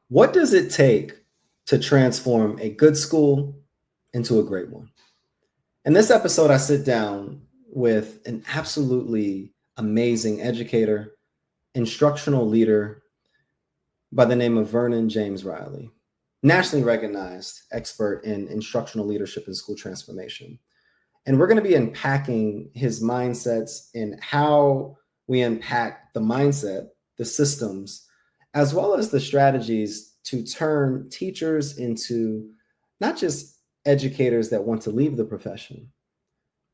What does it take to transform a good school into a great one? In this episode, I sit down with an absolutely amazing educator, instructional leader by the name of Vernon-James Riley, nationally recognized expert in instructional leadership and school transformation. And we're going to be unpacking his mindsets and how we unpack the mindset, the systems, as well as the strategies to turn teachers into not just educators that want to leave the profession,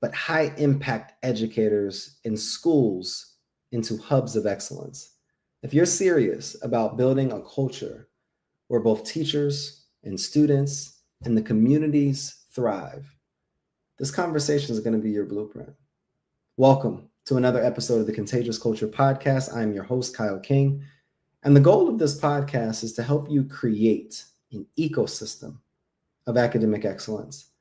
but high impact educators in schools into hubs of excellence. If you're serious about building a culture where both teachers and students and the communities thrive, this conversation is going to be your blueprint. Welcome to another episode of the Contagious Culture Podcast. I'm your host, Kyle King. And the goal of this podcast is to help you create an ecosystem of academic excellence.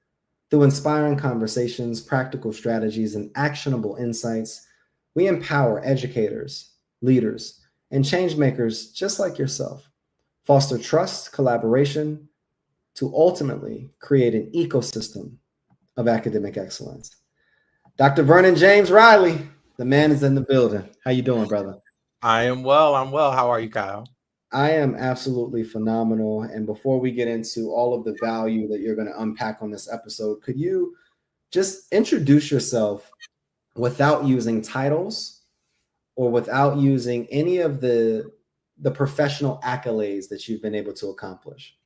Through inspiring conversations, practical strategies, and actionable insights, we empower educators, leaders, and change makers just like yourself, foster trust, collaboration, to ultimately create an ecosystem of academic excellence. Dr. Vernon-James Riley, the man is in the building. How you doing, brother? I am well. I'm well. How are you, Kyle? I am absolutely phenomenal. And before we get into all of the value that you're going to unpack on this episode, could you just introduce yourself without using titles or without using any of the professional accolades that you've been able to accomplish?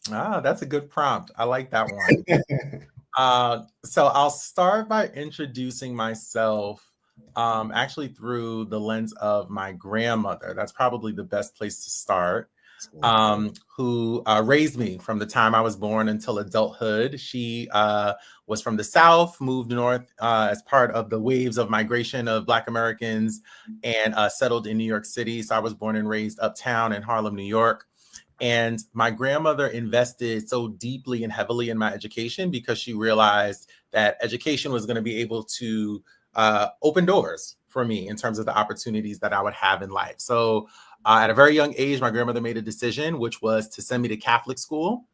That's a good prompt. I like that one. So I'll start by introducing myself actually through the lens of my grandmother. That's probably the best place to start. Who raised me from the time I was born until adulthood. She was from the South, moved north as part of the waves of migration of Black Americans and settled in New York City. So I was born and raised uptown in Harlem, New York. And my grandmother invested so deeply and heavily in my education because she realized that education was going to be able to open doors for me in terms of the opportunities that I would have in life. So at a very young age, my grandmother made a decision, which was to send me to Catholic school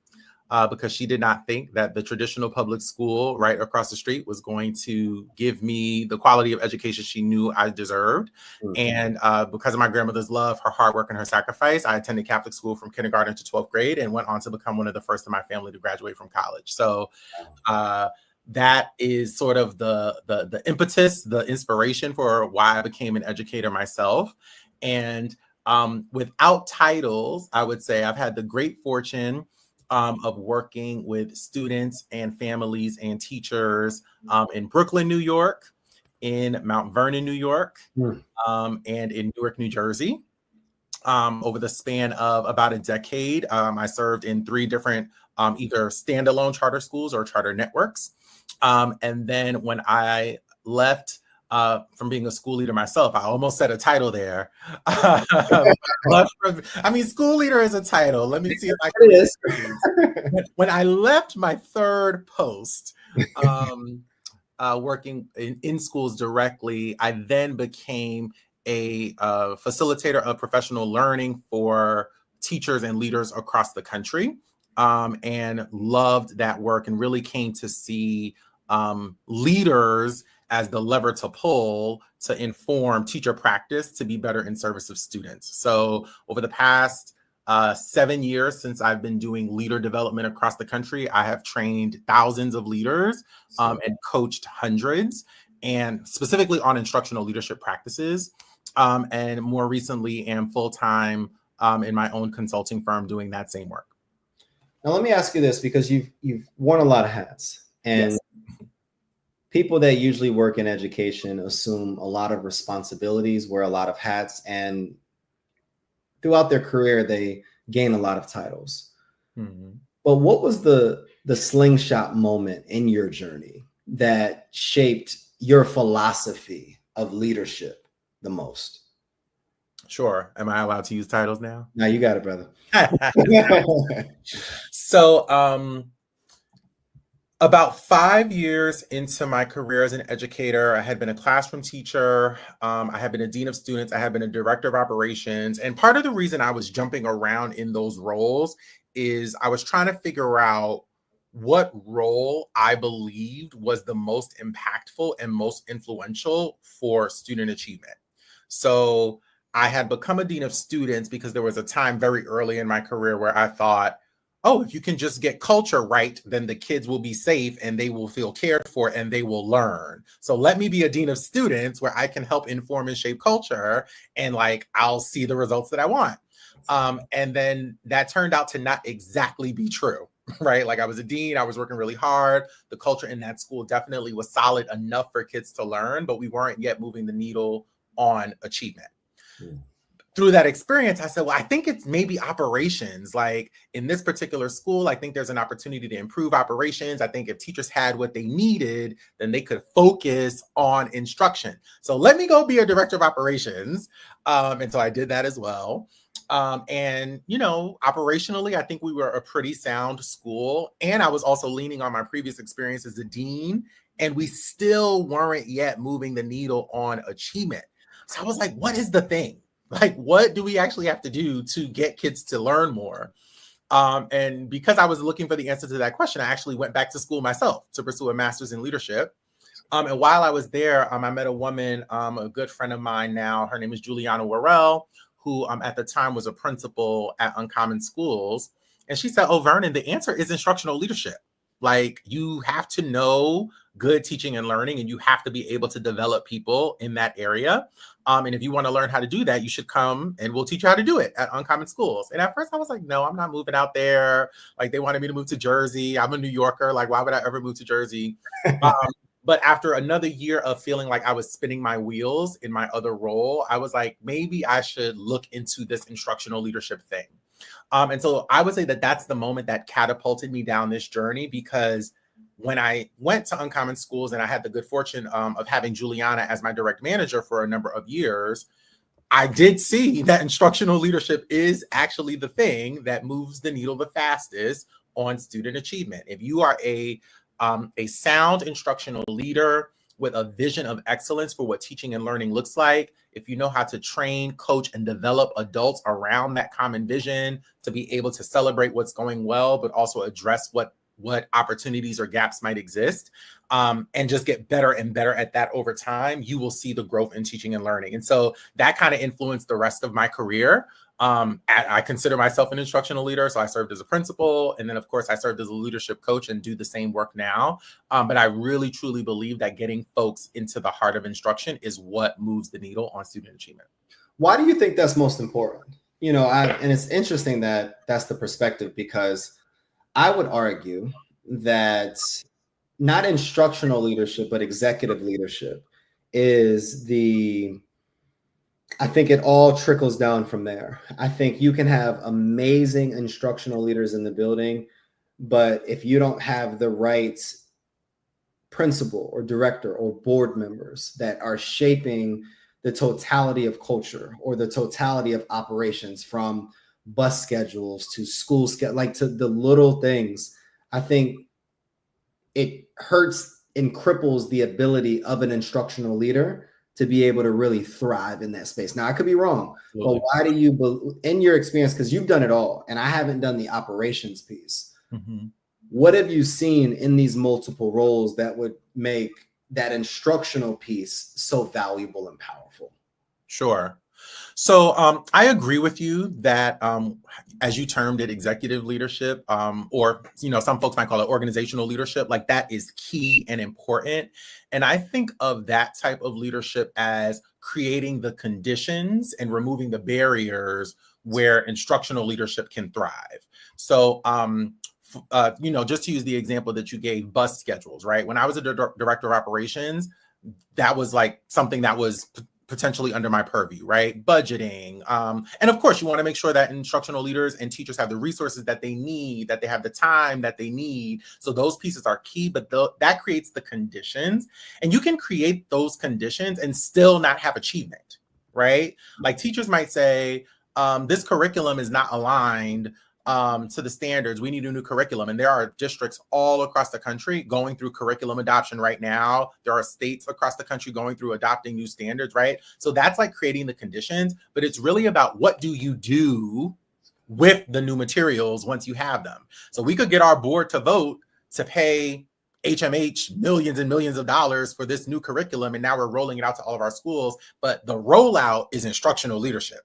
because she did not think that the traditional public school right across the street was going to give me the quality of education she knew I deserved. And because of my grandmother's love, her hard work, and her sacrifice, I attended Catholic school from kindergarten to 12th grade and went on to become one of the first in my family to graduate from college. So that is sort of the impetus, the inspiration for why I became an educator myself. And without titles, I would say I've had the great fortune of working with students and families and teachers in Brooklyn, New York, in Mount Vernon, New York, and in Newark, New Jersey. Over the span of about a decade, I served in 3 different either standalone charter schools or charter networks. And then when I left from being a school leader myself, I almost said a title there. School leader is a title. Let me see if I can. It is. When I left my 3rd post, working in schools directly, I then became a facilitator of professional learning for teachers and leaders across the country, and loved that work and really came to see leaders as the lever to pull to inform teacher practice to be better in service of students. So over the past 7 years since I've been doing leader development across the country, I have trained thousands of leaders and coached hundreds, and specifically on instructional leadership practices. And more recently am full-time in my own consulting firm doing that same work. Now, let me ask you this, because you've worn a lot of hats, and yes, people that usually work in education assume a lot of responsibilities, wear a lot of hats, and throughout their career, they gain a lot of titles. But what was the slingshot moment in your journey that shaped your philosophy of leadership the most? Sure. Am I allowed to use titles now? No, you got it, brother. So About 5 years into my career as an educator, I had been a classroom teacher. I had been a dean of students. I had been a director of operations. And part of the reason I was jumping around in those roles is I was trying to figure out what role I believed was the most impactful and most influential for student achievement. So I had become a dean of students because there was a time very early in my career where I thought, oh, if you can just get culture right, then the kids will be safe and they will feel cared for and they will learn. So let me be a dean of students where I can help inform and shape culture, and like I'll see the results that I want. And then that turned out to not exactly be true, right? Like I was a dean, I was working really hard. The culture in that school definitely was solid enough for kids to learn, but we weren't yet moving the needle on achievement. Through that experience, I said, well, I think it's maybe operations. Like in this particular school, I think there's an opportunity to improve operations. I think if teachers had what they needed, then they could focus on instruction. So let me go be a director of operations. And so I did that as well. And, you know, operationally, I think we were a pretty sound school. And I was also leaning on my previous experience as a dean, and we still weren't yet moving the needle on achievement. So I was like, what is the thing? Like, what do we actually have to do to get kids to learn more? And because I was looking for the answer to that question, I actually went back to school myself to pursue a master's in leadership. And while I was there, I met a woman, a good friend of mine now. Her name is Juliana Worrell, who at the time was a principal at Uncommon Schools. And she said, oh, Vernon, the answer is instructional leadership. Like you have to know good teaching and learning, and you have to be able to develop people in that area. And if you want to learn how to do that, you should come and we'll teach you how to do it at Uncommon Schools. And at first I was like, no, I'm not moving out there. Like they wanted me to move to Jersey. I'm a New Yorker. Like, why would I ever move to Jersey? But after another year of feeling like I was spinning my wheels in my other role, I was like, maybe I should look into this instructional leadership thing. And so I would say that that's the moment that catapulted me down this journey, because when I went to Uncommon Schools and I had the good fortune of having Juliana as my direct manager for a number of years, I did see that instructional leadership is actually the thing that moves the needle the fastest on student achievement. If you are a sound instructional leader with a vision of excellence for what teaching and learning looks like, if you know how to train, coach, and develop adults around that common vision to be able to celebrate what's going well, but also address what opportunities or gaps might exist, and just get better and better at that over time, you will see the growth in teaching and learning. And so that kind of influenced the rest of my career. I consider myself an instructional leader. So I served as a principal. And then, of course, I served as a leadership coach and do the same work now. But I really, truly believe that getting folks into the heart of instruction is what moves the needle on student achievement. Why do you think that's most important? You know, and it's interesting that that's the perspective, because I would argue that not instructional leadership, but executive leadership is I think it all trickles down from there. I think you can have amazing instructional leaders in the building, but if you don't have the right principal or director or board members that are shaping the totality of culture or the totality of operations, from bus schedules to school schedule, like to the little things, I think it hurts and cripples the ability of an instructional leader to be able to really thrive in that space. Now, I could be wrong, but why do you, in your experience, because you've done it all, and I haven't done the operations piece, what have you seen in these multiple roles that would make that instructional piece so valuable and powerful? Sure. So I agree with you that, as you termed it, executive leadership, or, you know, some folks might call it organizational leadership, like that is key and important. And I think of that type of leadership as creating the conditions and removing the barriers where instructional leadership can thrive. So, you know, just to use the example that you gave, bus schedules, right? When I was a director of operations, that was like something that was potentially under my purview, right? Budgeting. And of course, you want to make sure that instructional leaders and teachers have the resources that they need, that they have the time that they need. So those pieces are key, but that creates the conditions. And you can create those conditions and still not have achievement, right? Like teachers might say, this curriculum is not aligned to the standards. We need a new curriculum. And there are districts all across the country going through curriculum adoption right now. There are states across the country going through adopting new standards, right? So that's like creating the conditions, but it's really about what do you do with the new materials once you have them. So we could get our board to vote to pay HMH millions and millions of dollars for this new curriculum, and now we're rolling it out to all of our schools, but the rollout is instructional leadership.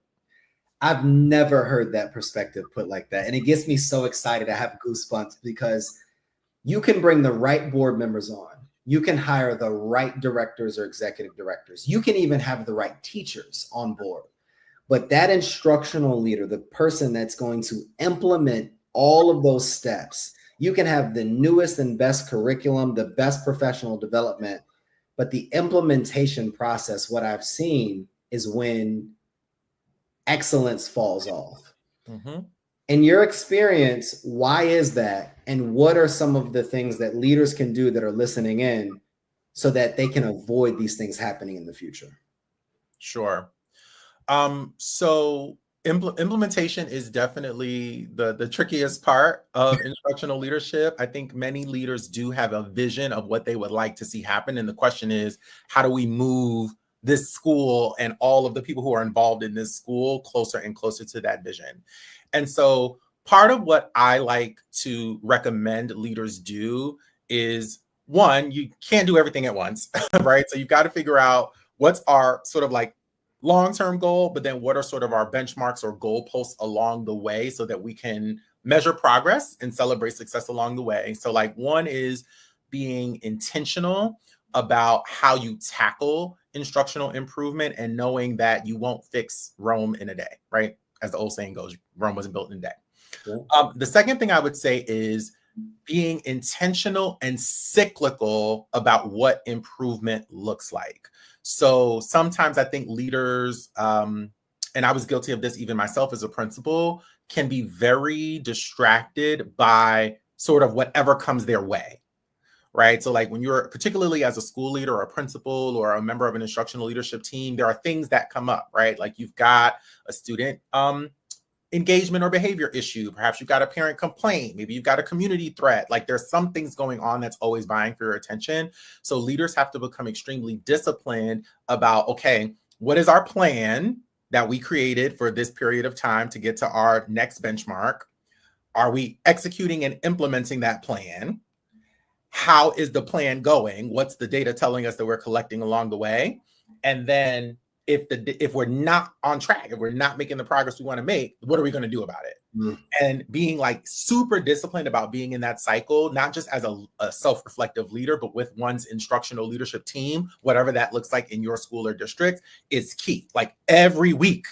I've never heard that perspective put like that. And it gets me so excited. I have goosebumps because you can bring the right board members on. You can hire the right directors or executive directors. You can even have the right teachers on board. But that instructional leader, the person that's going to implement all of those steps, you can have the newest and best curriculum, the best professional development, but the implementation process, what I've seen is when excellence falls off. Mm-hmm. In your experience, why is that? And what are some of the things that leaders can do that are listening in so that they can avoid these things happening in the future? Sure. So implementation is definitely the trickiest part of instructional leadership. I think many leaders do have a vision of what they would like to see happen. And the question is, how do we move this school and all of the people who are involved in this school closer and closer to that vision? And so part of what I like to recommend leaders do is, one, you can't do everything at once, right? So you've got to figure out what's our sort of like long-term goal, but then what are sort of our benchmarks or goalposts along the way so that we can measure progress and celebrate success along the way. So like one is being intentional about how you tackle instructional improvement and knowing that you won't fix Rome in a day, right? As the old saying goes, Rome wasn't built in a day. Yeah. The second thing I would say is being intentional and cyclical about what improvement looks like. So sometimes I think leaders, and I was guilty of this even myself as a principal, can be very distracted by sort of whatever comes their way, right? So like when you're, particularly as a school leader or a principal or a member of an instructional leadership team, there are things that come up, right? Like you've got a student engagement or behavior issue. Perhaps you've got a parent complaint. Maybe you've got a community threat. Like there's some things going on that's always vying for your attention. So leaders have to become extremely disciplined about, okay, what is our plan that we created for this period of time to get to our next benchmark? Are we executing and implementing that plan? How is the plan going? What's the data telling us that we're collecting along the way? And then if we're not on track, if we're not making the progress we want to make, what are we going to do about it? Mm. And being like super disciplined about being in that cycle, not just as a self-reflective leader, but with one's instructional leadership team, whatever that looks like in your school or district, is key. Like every week,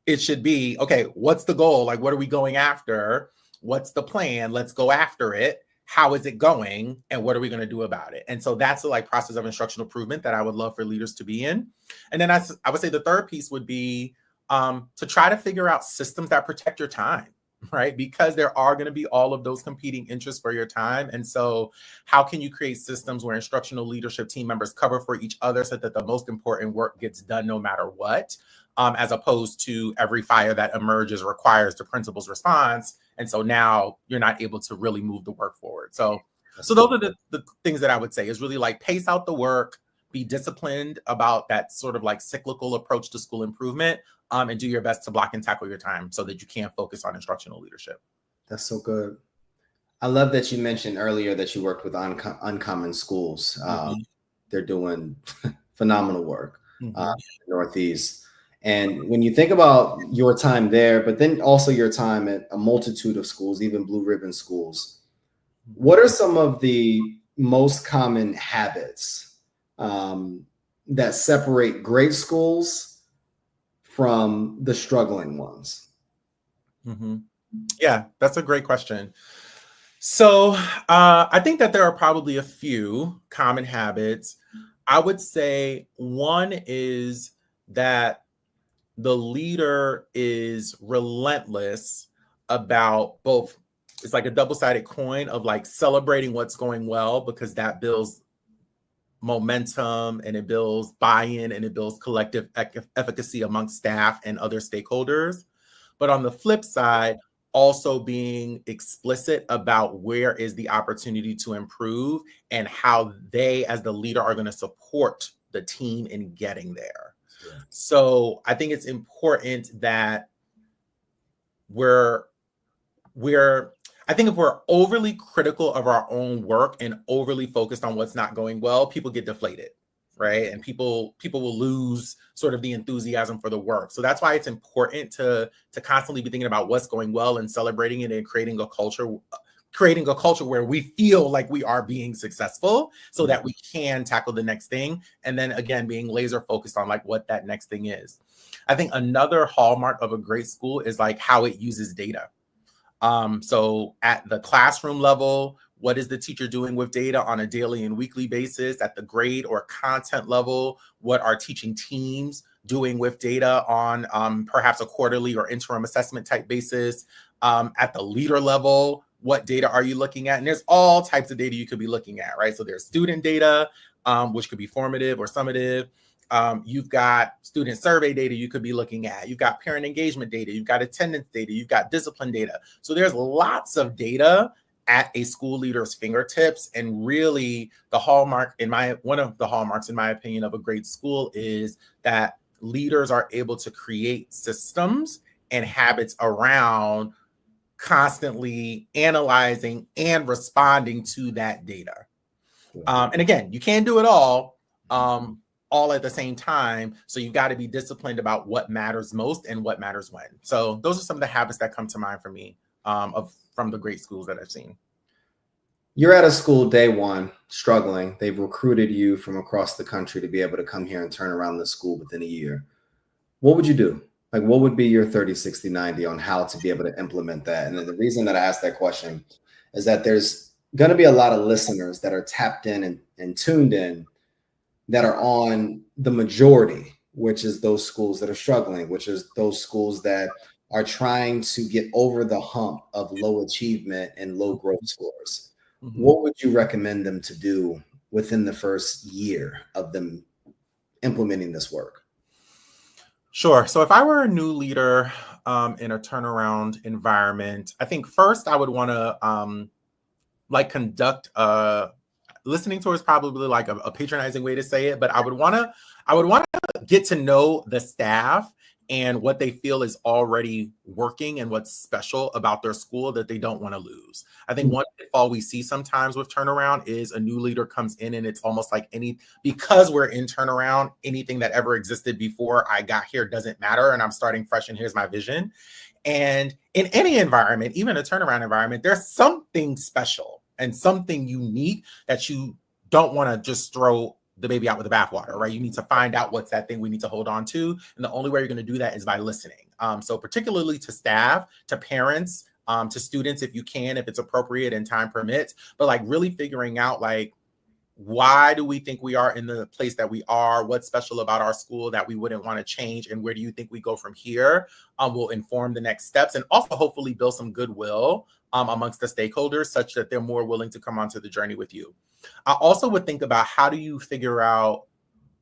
it should be, okay, what's the goal? Like, what are we going after? What's the plan? Let's go after it. How is it going? And what are we going to do about it? And so that's the like process of instructional improvement that I would love for leaders to be in. And then I would say the third piece would be to try to figure out systems that protect your time, right? Because there are going to be all of those competing interests for your time. And so how can you create systems where instructional leadership team members cover for each other so that the most important work gets done no matter what, as opposed to every fire that emerges requires the principal's response. And so now you're not able to really move the work forward. So those are the things that I would say is really like pace out the work, be disciplined about that sort of like cyclical approach to school improvement, and do your best to block and tackle your time so that you can focus on instructional leadership. That's so good. I love that you mentioned earlier that you worked with Uncommon Schools. They're doing phenomenal work in the Northeast. And when you think about your time there, but then also your time at a multitude of schools, even Blue Ribbon schools, what are some of the most common habits that separate great schools from the struggling ones? Yeah, that's a great question. So I think that there are probably a few common habits. I would say one is that the leader is relentless about both. It's like a double-sided coin of like celebrating what's going well, because that builds momentum and it builds buy-in and it builds collective efficacy amongst staff and other stakeholders. But on the flip side, also being explicit about where is the opportunity to improve and how they as the leader are going to support the team in getting there. Yeah. So I think it's important that I think if we're overly critical of our own work and overly focused on what's not going well, people get deflated, right? And people will lose sort of the enthusiasm for the work. So that's why it's important to constantly be thinking about what's going well and celebrating it and creating a culture where we feel like we are being successful so that we can tackle the next thing. And then again, being laser focused on like what that next thing is. I think another hallmark of a great school is like how it uses data. So at the classroom level, what is the teacher doing with data on a daily and weekly basis? At the grade or content level, what are teaching teams doing with data on perhaps a quarterly or interim assessment type basis? At the leader level, what data are you looking at? And there's all types of data you could be looking at, right? So there's student data, which could be formative or summative. You've got student survey data you could be looking at. You've got parent engagement data. You've got attendance data. You've got discipline data. So there's lots of data at a school leader's fingertips. And really one of the hallmarks in my opinion of a great school is that leaders are able to create systems and habits around constantly analyzing and responding to that data. And again, you can't do it all at the same time. So you've got to be disciplined about what matters most and what matters when. So those are some of the habits that come to mind for me from the great schools that I've seen. You're at a school day one, struggling. They've recruited you from across the country to be able to come here and turn around the school within a year. What would you do? Like, what would be your 30, 60, 90 on how to be able to implement that? And then the reason that I asked that question is that there's going to be a lot of listeners that are tapped in and tuned in that are on the majority, which is those schools that are struggling, which is those schools that are trying to get over the hump of low achievement and low growth scores. What would you recommend them to do within the first year of them implementing this work? Sure. So if I were a new leader in a turnaround environment, I think first I would want to conduct listening tour is probably like a patronizing way to say it, but I would want to get to know the staff and what they feel is already working and what's special about their school that they don't want to lose. I think one pitfall we see sometimes with turnaround is a new leader comes in and it's almost like because we're in turnaround, anything that ever existed before I got here doesn't matter and I'm starting fresh and here's my vision. And in any environment, even a turnaround environment, there's something special and something unique that you don't want to just throw the baby out with the bathwater, right? You need to find out what's that thing we need to hold on to. And the only way you're going to do that is by listening. So particularly to staff, to parents, to students, if you can, if it's appropriate and time permits, but like really figuring out like, why do we think we are in the place that we are? What's special about our school that we wouldn't want to change? And where do you think we go from here? Will inform the next steps and also hopefully build some goodwill amongst the stakeholders such that they're more willing to come onto the journey with you. I also would think about how do you figure out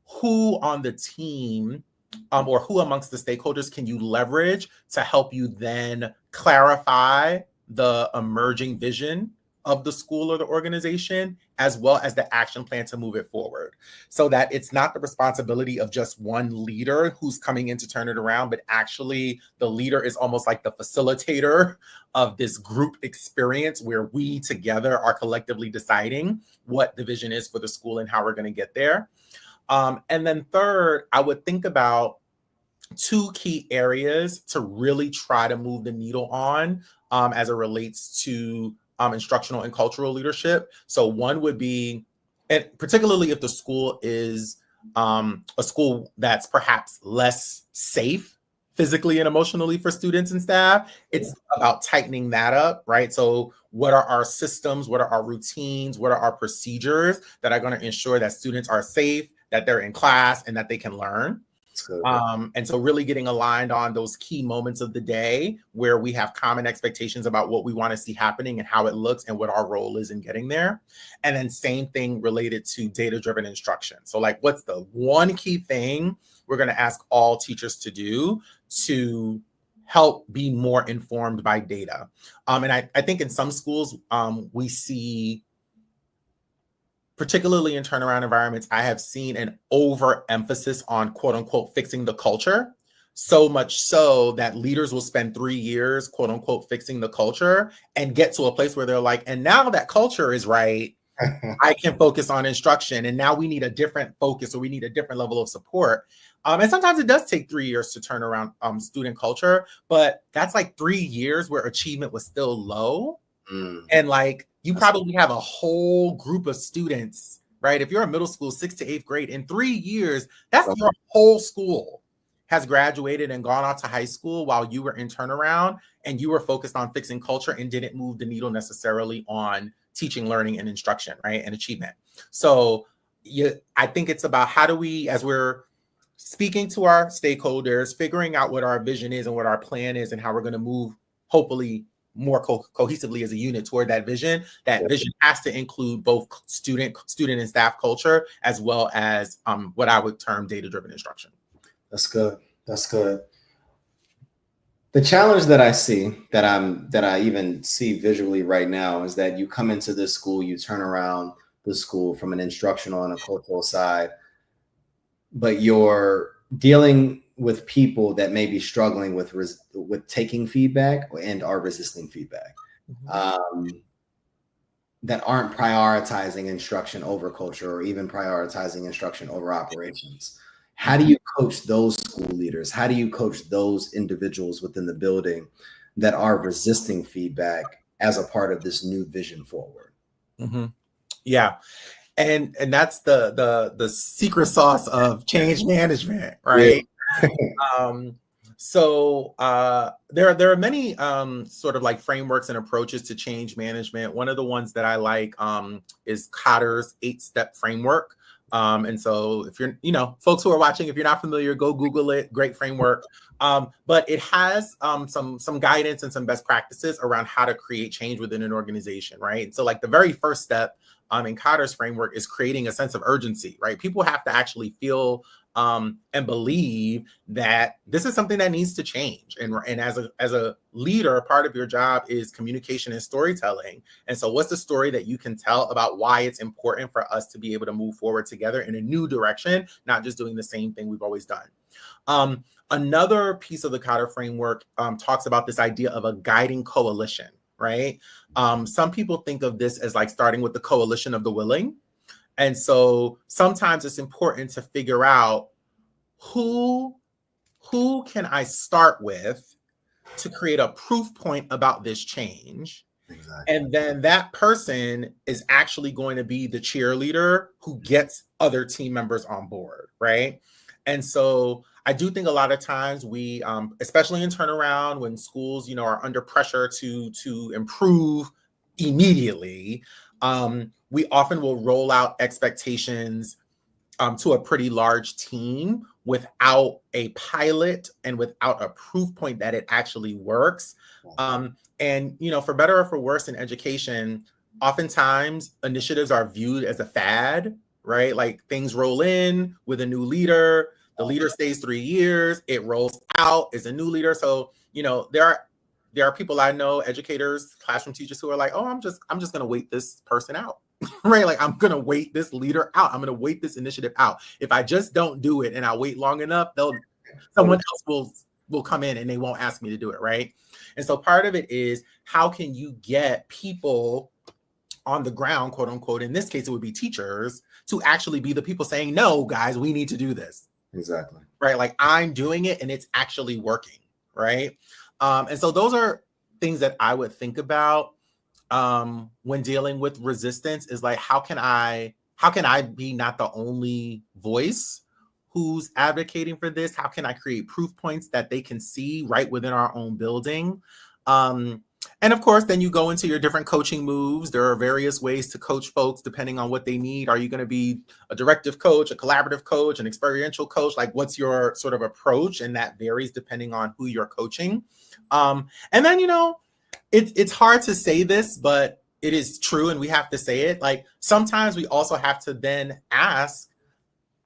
who on the team or who amongst the stakeholders can you leverage to help you then clarify the emerging vision of the school or the organization, as well as the action plan to move it forward, so that it's not the responsibility of just one leader who's coming in to turn it around, but actually the leader is almost like the facilitator of this group experience where we together are collectively deciding what the vision is for the school and how we're going to get there. And then third, I would think about two key areas to really try to move the needle on as it relates to instructional and cultural leadership. So one would be, and particularly if the school is a school that's perhaps less safe physically and emotionally for students and staff, it's about tightening that up, right? So what are our systems? What are our routines? What are our procedures that are going to ensure that students are safe, that they're in class, and that they can learn? And so really getting aligned on those key moments of the day where we have common expectations about what we want to see happening and how it looks and what our role is in getting there. And then same thing related to data-driven instruction. So like, what's the one key thing we're going to ask all teachers to do to help be more informed by data. And I think in some schools, we see, particularly in turnaround environments, I have seen an overemphasis on quote unquote fixing the culture. So much so that leaders will spend 3 years, quote unquote, fixing the culture and get to a place where they're like, and now that culture is right, I can focus on instruction. And now we need a different focus, or we need a different level of support. And sometimes it does take 3 years to turn around student culture, but that's like 3 years where achievement was still low. And like, you probably have a whole group of students, right? If you're in middle school, 6th to 8th grade, in 3 years, that's your whole school has graduated and gone on to high school while you were in turnaround and you were focused on fixing culture and didn't move the needle necessarily on teaching, learning, and instruction, right? And achievement. So I think it's about how do we, as we're speaking to our stakeholders, figuring out what our vision is and what our plan is and how we're going to move, hopefully, more cohesively as a unit toward that vision. That vision has to include both student and staff culture, as well as what I would term data-driven instruction. That's good. That's good. The challenge that I see, that I even see visually right now, is that you come into this school, you turn around the school from an instructional and a cultural side, but you're dealing with people that may be struggling with taking feedback and are resisting feedback, that aren't prioritizing instruction over culture, or even prioritizing instruction over operations. How do you coach those school leaders? How do you coach those individuals within the building that are resisting feedback as a part of this new vision forward? Yeah. And that's the secret sauce of change management, right? So there are many sort of like frameworks and approaches to change management. One of the ones that I like is Kotter's 8-step framework. And so if you're, folks who are watching, if you're not familiar, go Google it. Great framework. But it has some guidance and some best practices around how to create change within an organization, right? And so like the very first step in Kotter's framework is creating a sense of urgency, right? People have to actually feel and believe that this is something that needs to change. And as a leader, part of your job is communication and storytelling. And so what's the story that you can tell about why it's important for us to be able to move forward together in a new direction, not just doing the same thing we've always done. Another piece of the Kotter framework talks about this idea of a guiding coalition, right? Some people think of this as like starting with the coalition of the willing. And so sometimes it's important to figure out who can I start with to create a proof point about this change. Exactly. And then that person is actually going to be the cheerleader who gets other team members on board, right? And so I do think a lot of times we, especially in turnaround, when schools, are under pressure to improve immediately, we often will roll out expectations to a pretty large team without a pilot and without a proof point that it actually works. And, for better or for worse in education, oftentimes initiatives are viewed as a fad, right? Like things roll in with a new leader, the leader stays 3 years, it rolls out, is a new leader. So, there are people I know, educators, classroom teachers, who are like, oh, I'm just going to wait this person out, right? Like, I'm going to wait this leader out. I'm going to wait this initiative out. If I just don't do it and I wait long enough, someone else will come in and they won't ask me to do it, right? And so part of it is, how can you get people on the ground, quote unquote, in this case, it would be teachers, to actually be the people saying, no, guys, we need to do this. Exactly. Right? Like, I'm doing it and it's actually working, right? And so those are things that I would think about when dealing with resistance, is like, how can I be not the only voice who's advocating for this? How can I create proof points that they can see right within our own building? And of course, then you go into your different coaching moves. There are various ways to coach folks depending on what they need. Are you going to be a directive coach, a collaborative coach, an experiential coach? Like, what's your sort of approach? And that varies depending on who you're coaching. And then, it's hard to say this, but it is true, and we have to say it. Like, sometimes we also have to then ask,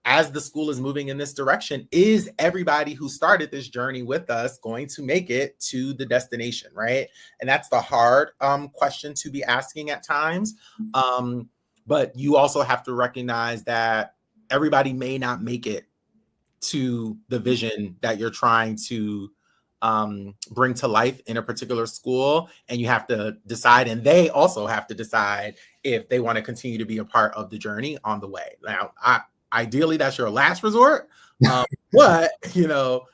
as the school is moving in this direction, is everybody who started this journey with us going to make it to the destination, right? And that's the hard question to be asking at times. But you also have to recognize that everybody may not make it to the vision that you're trying to bring to life in a particular school. And you have to decide, and they also have to decide if they want to continue to be a part of the journey on the way. Now, ideally, that's your last resort. But,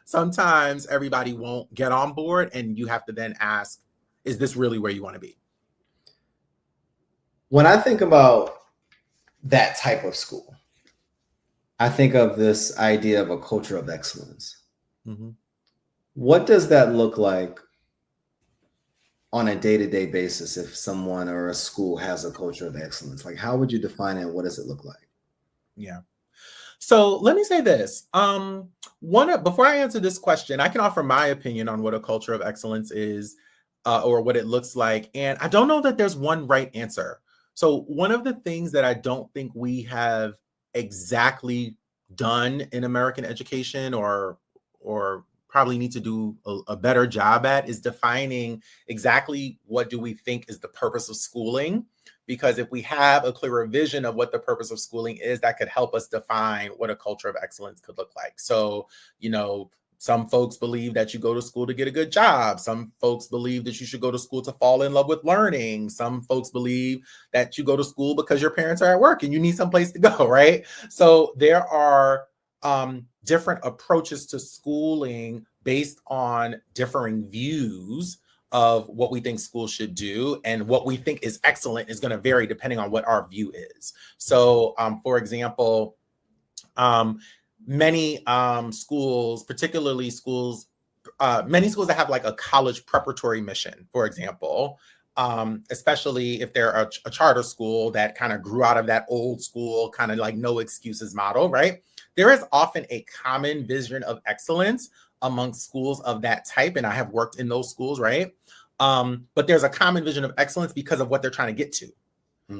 sometimes everybody won't get on board, and you have to then ask, is this really where you want to be? When I think about that type of school, I think of this idea of a culture of excellence. Mm-hmm. What does that look like on a day-to-day basis if someone or a school has a culture of excellence? Like, how would you define it? What does it look like? Yeah. So let me say this. Before I answer this question, I can offer my opinion on what a culture of excellence is, or what it looks like. And I don't know that there's one right answer. So one of the things that I don't think we have exactly done in American education, or probably need to do a better job at, is defining exactly what do we think is the purpose of schooling. Because if we have a clearer vision of what the purpose of schooling is, that could help us define what a culture of excellence could look like. So, some folks believe that you go to school to get a good job. Some folks believe that you should go to school to fall in love with learning. Some folks believe that you go to school because your parents are at work and you need someplace to go, right? So there are different approaches to schooling based on differing views of what we think schools should do, and what we think is excellent is going to vary depending on what our view is. So, for example, many schools, particularly schools, many schools that have like a college preparatory mission, for example, especially if they're a charter school that kind of grew out of that old school kind of like no excuses model, right? There is often a common vision of excellence amongst schools of that type, and I have worked in those schools, right? But there's a common vision of excellence because of what they're trying to get to.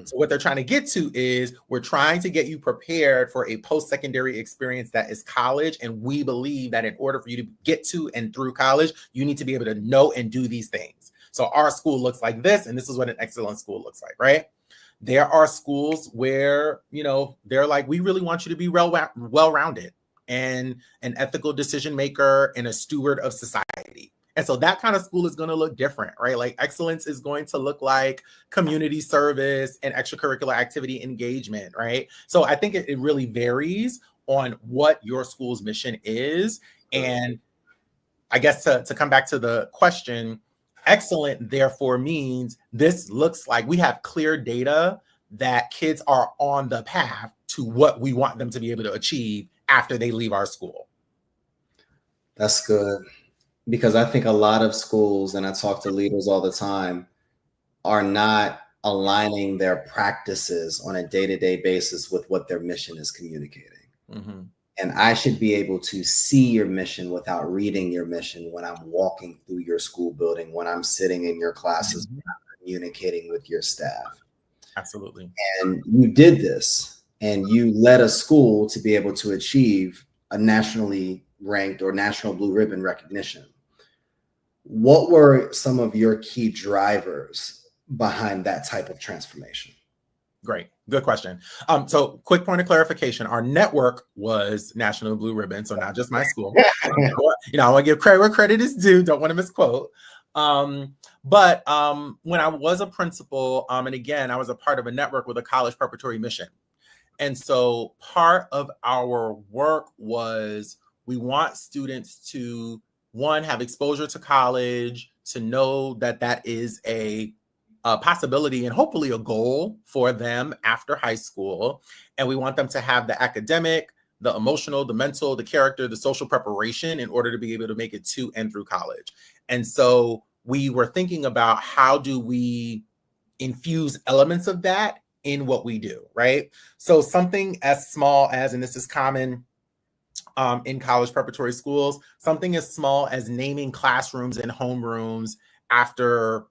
So what they're trying to get to is, we're trying to get you prepared for a post-secondary experience that is college. And we believe that in order for you to get to and through college, you need to be able to know and do these things. So our school looks like this, and this is what an excellent school looks like, right? There are schools where, they're like, we really want you to be well-rounded and an ethical decision maker and a steward of society. And so that kind of school is going to look different, right? Like excellence is going to look like community service and extracurricular activity engagement, right? So I think it really varies on what your school's mission is. And I guess to come back to the question, excellent therefore means this looks like we have clear data that kids are on the path to what we want them to be able to achieve after they leave our school. That's good. Because I think a lot of schools, and I talk to leaders all the time, are not aligning their practices on a day-to-day basis with what their mission is communicating. Mm-hmm. And I should be able to see your mission without reading your mission when I'm walking through your school building, when I'm sitting in your classes, when I'm communicating with your staff. Absolutely. And you did this, and you led a school to be able to achieve a nationally ranked or national blue ribbon recognition. What were some of your key drivers behind that type of transformation? Great. Good question. So quick point of clarification. Our network was National Blue Ribbon, so not just my school. I want to give credit where credit is due. Don't want to misquote. But when I was a principal, and again, I was a part of a network with a college preparatory mission. And so part of our work was, we want students to, one, have exposure to college, to know that that is a possibility and hopefully a goal for them after high school. And we want them to have the academic, the emotional, the mental, the character, the social preparation in order to be able to make it to and through college. And so we were thinking about, how do we infuse elements of that in what we do, right? So something as small as, and this is common in college preparatory schools, something as small as naming classrooms and homerooms after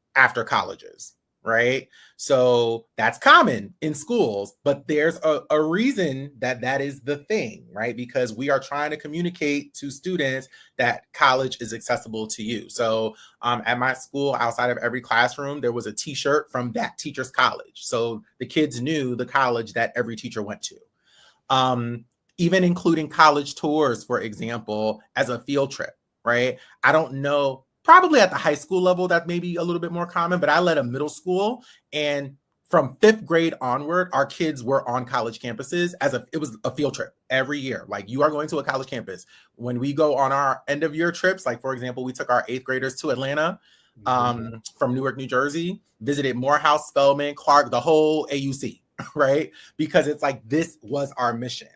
colleges, right? So that's common in schools, but there's a reason that that is the thing, right? Because we are trying to communicate to students that college is accessible to you. So at my school, outside of every classroom, there was a t-shirt from that teacher's college. So the kids knew the college that every teacher went to. Even including college tours, for example, as a field trip, right? I don't know, probably at the high school level, that may be a little bit more common, but I led a middle school, and from 5th grade onward, our kids were on college campuses it was a field trip every year. Like, you are going to a college campus. When we go on our end of year trips, like for example, we took our 8th graders to Atlanta, from Newark, New Jersey, visited Morehouse, Spelman, Clark, the whole AUC, right? Because it's like, this was our mission.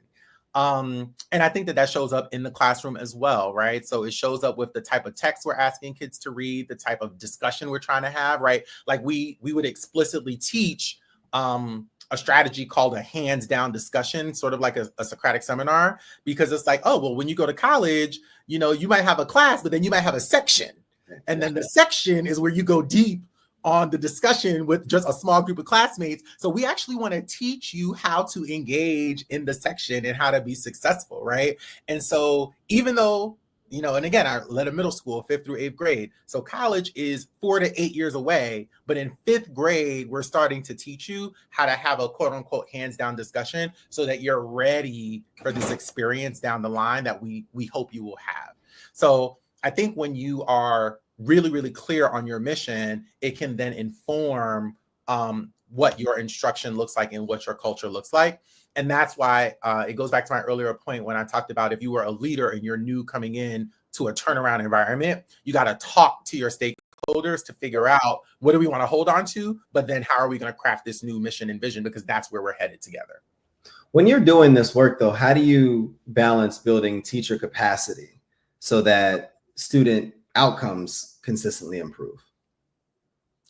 And I think that shows up in the classroom as well, right? So it shows up with the type of text we're asking kids to read, the type of discussion we're trying to have, right? Like we would explicitly teach a strategy called a hands-down discussion, sort of like a Socratic seminar, because it's like, oh, well, when you go to college, you know, you might have a class, but then you might have a section. And then the section is where you go deep on the discussion with just a small group of classmates. So we actually want to teach you how to engage in the section and how to be successful, right? And so even though, you know, and again, I led a middle school, 5th through 8th grade. So college is 4 to 8 years away, but in 5th grade, we're starting to teach you how to have a quote unquote hands down discussion so that you're ready for this experience down the line that we hope you will have. So I think when you are really, really clear on your mission, it can then inform what your instruction looks like and what your culture looks like. And that's why it goes back to my earlier point when I talked about if you were a leader and you're new coming in to a turnaround environment, you got to talk to your stakeholders to figure out what do we want to hold on to, but then how are we going to craft this new mission and vision, because that's where we're headed together. When you're doing this work, though, how do you balance building teacher capacity so that student outcomes consistently improve?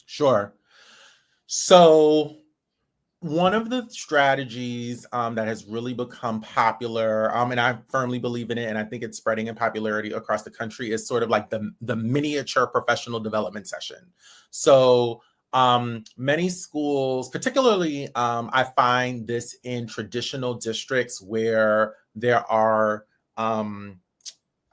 Sure. So one of the strategies that has really become popular, and I firmly believe in it, and I think it's spreading in popularity across the country, is sort of like the miniature professional development session. So many schools, particularly I find this in traditional districts where there are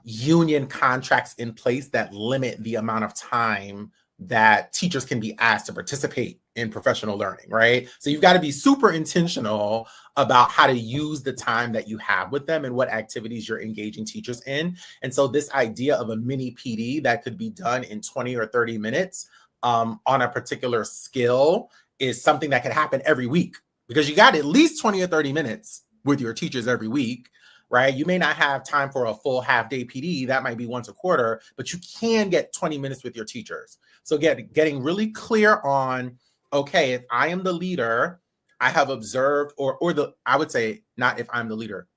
union contracts in place that limit the amount of time that teachers can be asked to participate in professional learning, right? So you've got to be super intentional about how to use the time that you have with them and what activities you're engaging teachers in. And so this idea of a mini PD that could be done in 20 or 30 minutes on a particular skill is something that could happen every week, because you got at least 20 or 30 minutes with your teachers every week, right? You may not have time for a full half-day PD. That might be once a quarter, but you can get 20 minutes with your teachers. So getting really clear on, okay, if I am the leader, I have observed, I would say, not if I'm the leader,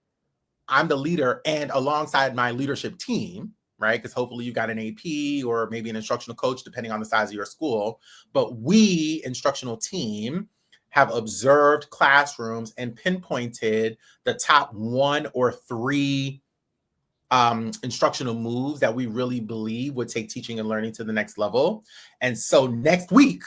I'm the leader and alongside my leadership team, right? Because hopefully you got an AP or maybe an instructional coach, depending on the size of your school. But we, instructional team, have observed classrooms and pinpointed the top 1 or 3 instructional moves that we really believe would take teaching and learning to the next level. And so next week,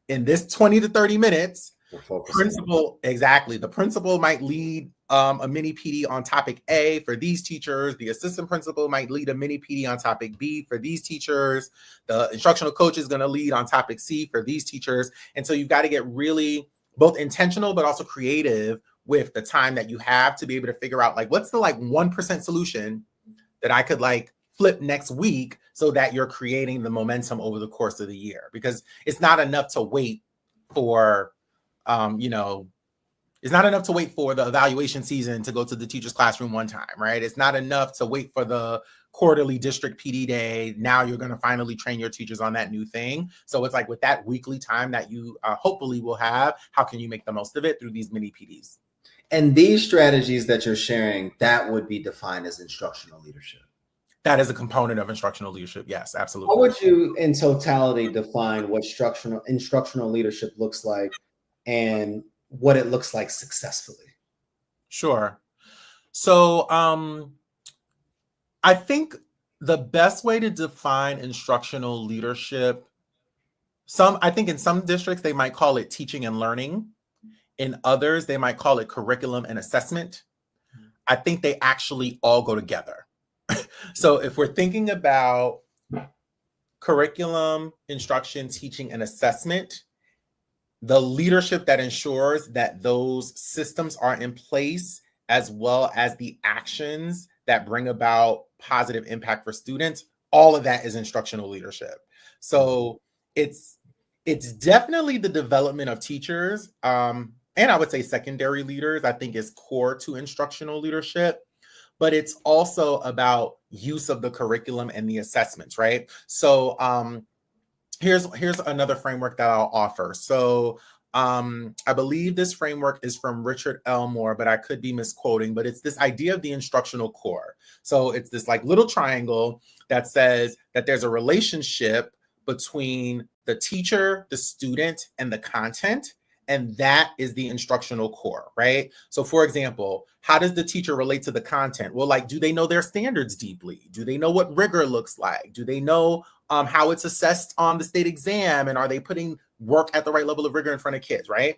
in this 20 to 30 minutes, the principal might lead a mini PD on topic A for these teachers. The assistant principal might lead a mini PD on topic B for these teachers. The instructional coach is going to lead on topic C for these teachers. And so you've got to get really both intentional, but also creative with the time that you have to be able to figure out, like, what's the 1% solution that I could flip next week so that you're creating the momentum over the course of the year. Because it's not enough to wait for, it's not enough to wait for the evaluation season to go to the teacher's classroom one time, right? It's not enough to wait for the quarterly district PD day. Now you're going to finally train your teachers on that new thing. So it's with that weekly time that you hopefully will have, how can you make the most of it through these mini PDs? And these strategies that you're sharing, that would be defined as instructional leadership. That is a component of instructional leadership. Yes, absolutely. How would you, in totality, define what instructional leadership looks like and what it looks like successfully? Sure. So I think the best way to define instructional leadership I think in some districts, they might call it teaching and learning. In others, they might call it curriculum and assessment. I think they actually all go together. So if we're thinking about curriculum, instruction, teaching, and assessment, the leadership that ensures that those systems are in place, as well as the actions that bring about positive impact for students, all of that is instructional leadership. So it's definitely the development of teachers, and I would say secondary leaders, I think is core to instructional leadership. But it's also about use of the curriculum and the assessments, right? So here's another framework that I'll offer. So I believe this framework is from Richard L. Moore, but I could be misquoting, but it's this idea of the instructional core. So it's this like little triangle that says that there's a relationship between the teacher, the student, and the content. And that is the instructional core, right? So for example, how does the teacher relate to the content? Well, like, do they know their standards deeply? Do they know what rigor looks like? Do they know how it's assessed on the state exam? And are they putting work at the right level of rigor in front of kids, right?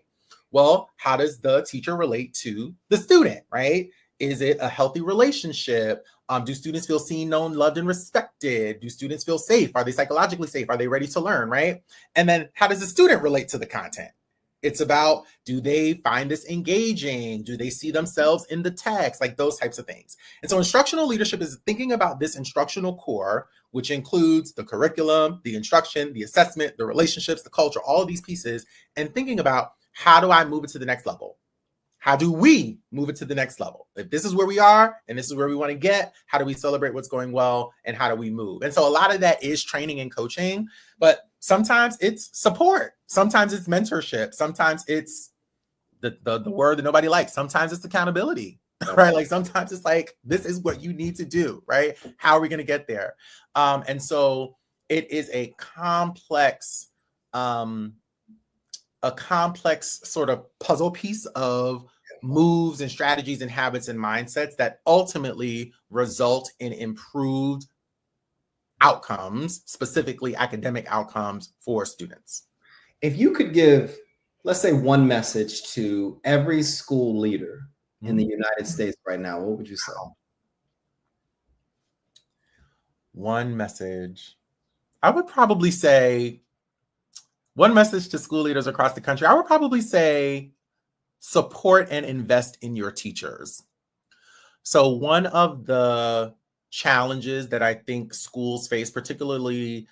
Well, how does the teacher relate to the student, right? Is it a healthy relationship? Do students feel seen, known, loved, and respected? Do students feel safe? Are they psychologically safe? Are they ready to learn, right? And then how does the student relate to the content? It's about, do they find this engaging? Do they see themselves in the text? Like those types of things. And so instructional leadership is thinking about this instructional core, which includes the curriculum, the instruction, the assessment, the relationships, the culture, all of these pieces, and thinking about, how do I move it to the next level? How do we move it to the next level? If this is where we are and this is where we want to get, how do we celebrate what's going well and how do we move? And so a lot of that is training and coaching, but sometimes it's support. Sometimes it's mentorship. Sometimes it's the word that nobody likes. Sometimes it's accountability, right? Like sometimes it's like, this is what you need to do, right? How are we going to get there? And so it is a complex sort of puzzle piece of moves and strategies and habits and mindsets that ultimately result in improved outcomes, specifically academic outcomes for students. If you could give, let's say, one message to every school leader in the United States right now, what would you say? One message. I would probably say, one message to school leaders across the country, I would probably say, support and invest in your teachers. So one of the challenges that I think schools face, particularly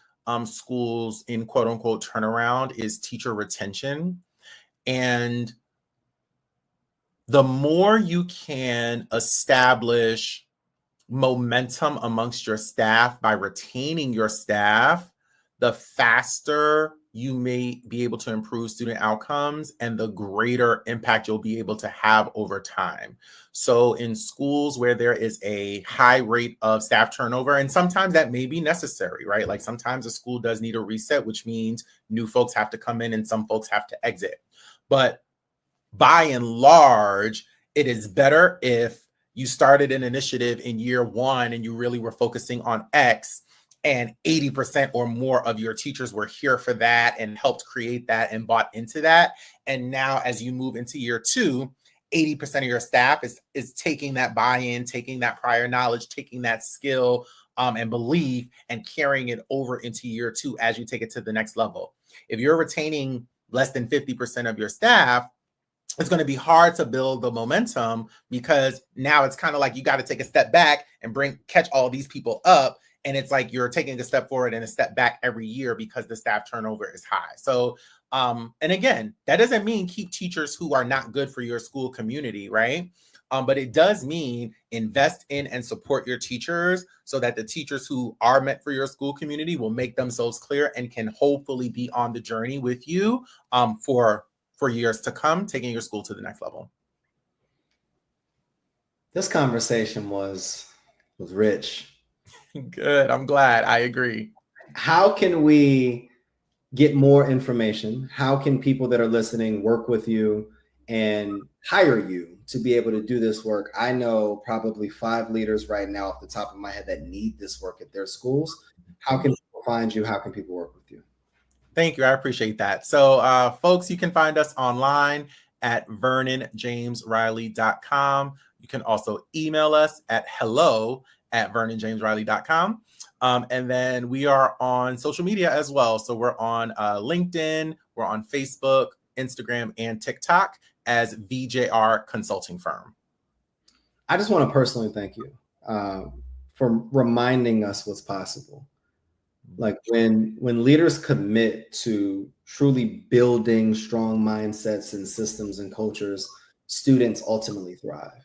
schools in quote unquote turnaround, is teacher retention. And the more you can establish momentum amongst your staff by retaining your staff, the faster you may be able to improve student outcomes and the greater impact you'll be able to have over time. So in schools where there is a high rate of staff turnover, and sometimes that may be necessary, right? Like sometimes a school does need a reset, which means new folks have to come in and some folks have to exit. But by and large, it is better if you started an initiative in year one and you really were focusing on X, and 80% or more of your teachers were here for that and helped create that and bought into that. And now as you move into year two, 80% of your staff is taking that buy-in, taking that prior knowledge, taking that skill and belief and carrying it over into year two as you take it to the next level. If you're retaining less than 50% of your staff, it's going to be hard to build the momentum, because now it's kind of like you got to take a step back and catch all these people up. And it's like you're taking a step forward and a step back every year because the staff turnover is high. So, and again, that doesn't mean keep teachers who are not good for your school community, right? But it does mean invest in and support your teachers so that the teachers who are meant for your school community will make themselves clear and can hopefully be on the journey with you for years to come, taking your school to the next level. This conversation was rich. Good. I'm glad. I agree. How can we get more information? How can people that are listening work with you and hire you to be able to do this work? I know probably 5 leaders right now off the top of my head that need this work at their schools. How can people find you? How can people work with you? Thank you. I appreciate that. So, folks, you can find us online at VernonJamesRiley.com. You can also email us at hello@VernonJamesRiley.com. And then we are on social media as well. So we're on LinkedIn, we're on Facebook, Instagram, and TikTok as VJR Consulting Firm. I just want to personally thank you for reminding us what's possible. Like when leaders commit to truly building strong mindsets and systems and cultures, students ultimately thrive.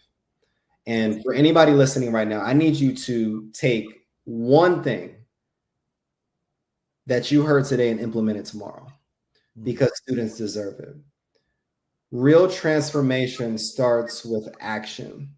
And for anybody listening right now, I need you to take one thing that you heard today and implement it tomorrow, because students deserve it. Real transformation starts with action.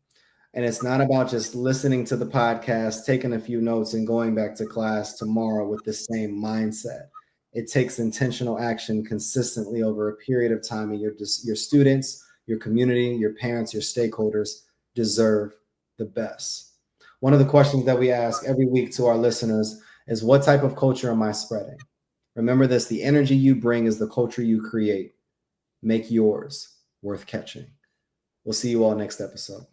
And it's not about just listening to the podcast, taking a few notes, and going back to class tomorrow with the same mindset. It takes intentional action consistently over a period of time, and your students, your community, your parents, your stakeholders deserve the best. One of the questions that we ask every week to our listeners is, what type of culture am I spreading? Remember this: the energy you bring is the culture you create. Make yours worth catching. We'll see you all next episode.